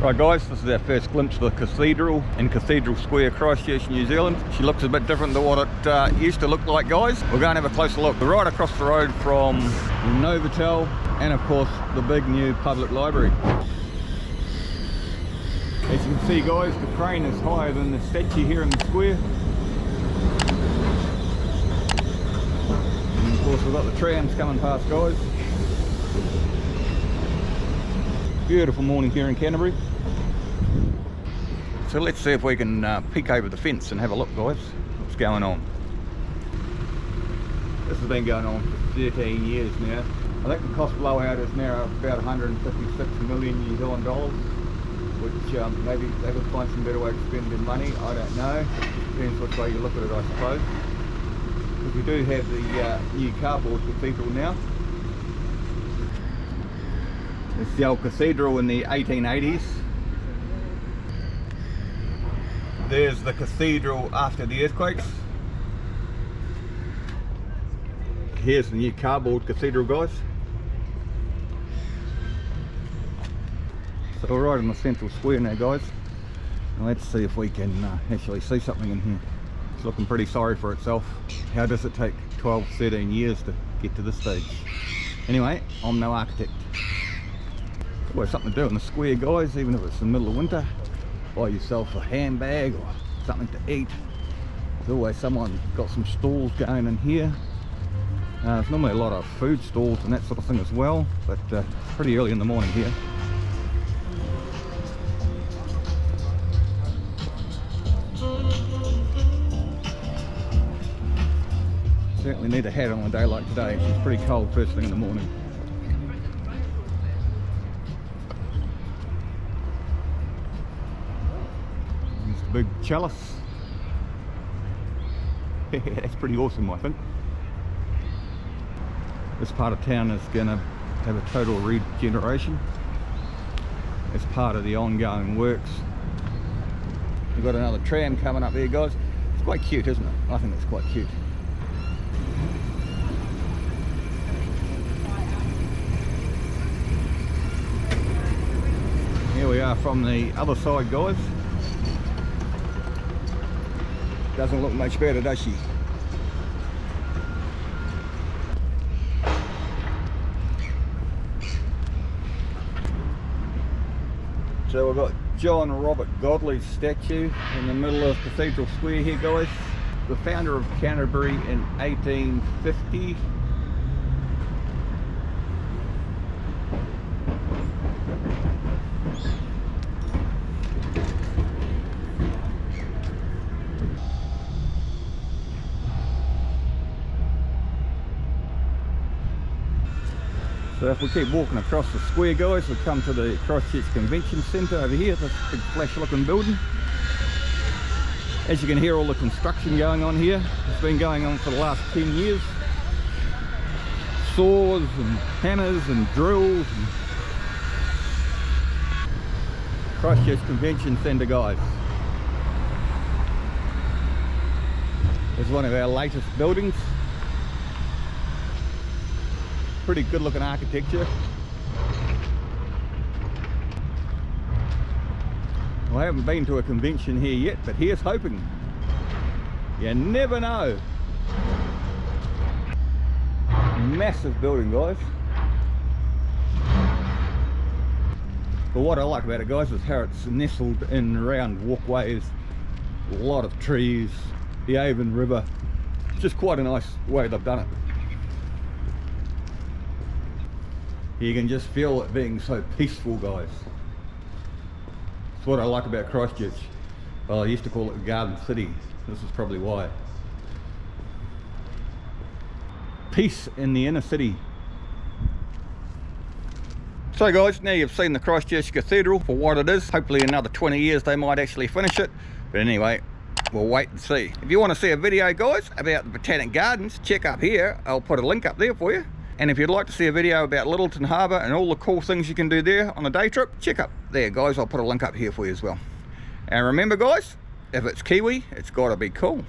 Right guys, this is our first glimpse of the cathedral in Cathedral Square, Christchurch, New Zealand. She looks a bit different to what it used to look like, guys. We're going to have a closer look. We're right across the road from Novotel and of course the big new public library. As you can see guys, the crane is higher than the statue here in the square. And of course we've got the trams coming past, guys. Beautiful morning here in Canterbury. So let's see if we can peek over the fence and have a look, guys. What's going on? This has been going on for 13 years now. I think the cost blowout is now about 156 million New Zealand dollars, which maybe they could find some better way to spend their money. I don't know. It depends which way you look at it, I suppose. Because we do have the new cardboard cathedral now. It's the old cathedral in the 1880s. There's the cathedral after the earthquakes. Here's the new cardboard cathedral, guys. So we're right in the central square now, guys. And let's see if we can actually see something in here. It's looking pretty sorry for itself. How does it take 12, 13 years to get to this stage? Anyway, I'm no architect. Always something to do in the square, guys, even if it's in the middle of winter. Buy yourself a handbag or something to eat. There's always someone got some stalls going in here. There's normally a lot of food stalls and that sort of thing as well, but it's pretty early in the morning here. Certainly need a hat on a day like today. It's pretty cold first thing in the morning. Big chalice. That's pretty awesome, I think. This part of town is going to have a total regeneration as part of the ongoing works. We've got another tram coming up there, guys. It's quite cute, isn't it? I think it's quite cute. Here we are from the other side, guys. Doesn't look much better, does she? So we've got John Robert Godley's statue in the middle of Cathedral Square here, guys. The founder of Canterbury in 1850. So if we keep walking across the square, guys, we'll come to the Christchurch Convention Centre over here, this big flash looking building. As you can hear, all the construction going on here. It's been going on for the last 10 years. Saws and hammers and drills. And Christchurch Convention Centre, guys. It's one of our latest buildings. Pretty good looking architecture. Well, I haven't been to a convention here yet, but here's hoping. You never know. Massive building, guys. But what I like about it, guys, is how it's nestled in around walkways, a lot of trees, the Avon River. It's just quite a nice way they've done it. You can just feel it being so peaceful, guys. That's what I like about Christchurch. Well, I used to call it Garden City. This is probably why. Peace in the inner city. So guys, now you've seen the Christchurch Cathedral for what it is. Hopefully in another 20 years they might actually finish it. But anyway, we'll wait and see. If you want to see a video, guys, about the Botanic Gardens, check up here. I'll put a link up there for you. And if you'd like to see a video about Lyttelton Harbour and all the cool things you can do there on a day trip, check up there, guys. I'll put a link up here for you as well. And remember, guys, if it's Kiwi, it's got to be cool.